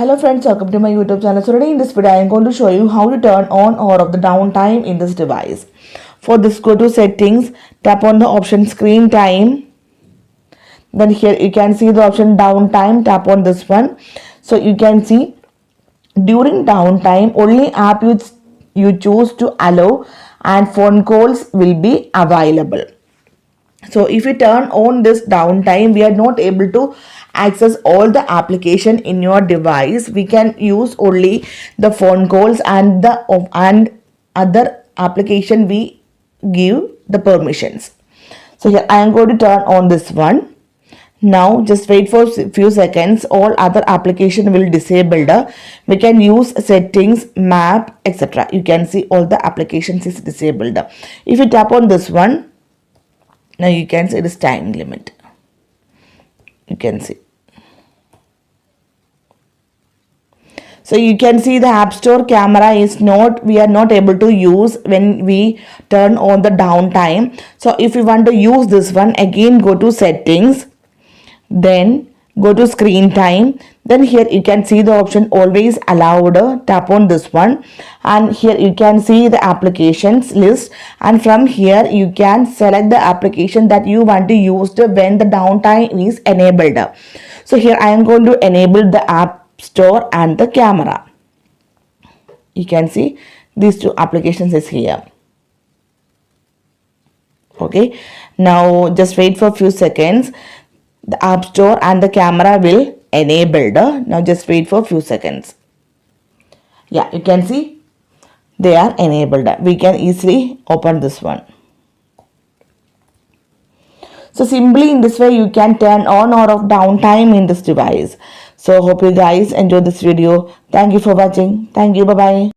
Hello friends, welcome to my YouTube channel. So today in this video I am going to show you how to turn on or off the downtime in this device. For this, go to settings, tap on the option screen time. Then here you can see the option downtime, tap on this one. So you can see during downtime only app you choose to allow and phone calls will be available. So if you turn on this downtime, we are not able to access all the application in your device. We can use only the phone calls and other application we give the permissions. So here I am going to turn on this one. Now just wait for few seconds. All other application will disabled. We can use settings, map, etc. You can see all the applications is disabled. If you tap on this one, now you can see this time limit. You can see. So you can see the App Store camera is we are not able to use when we turn on the downtime. So if you want to use this one, again go to settings, then go to screen time. Then here you can see the option always allowed. Tap on this one and here you can see the applications list, and from here you can select the application that you want to use when the downtime is enabled. So here I am going to enable the App Store and the camera. You can see these two applications is here. Okay, now just wait for a few seconds. The App Store and the camera will enabled. Now just wait for a few seconds. Yeah, you can see they are enabled. We can easily open this one. So simply in this way you can turn on or off downtime in this device. So hope you guys enjoyed this video. Thank you for watching. Thank you. Bye bye.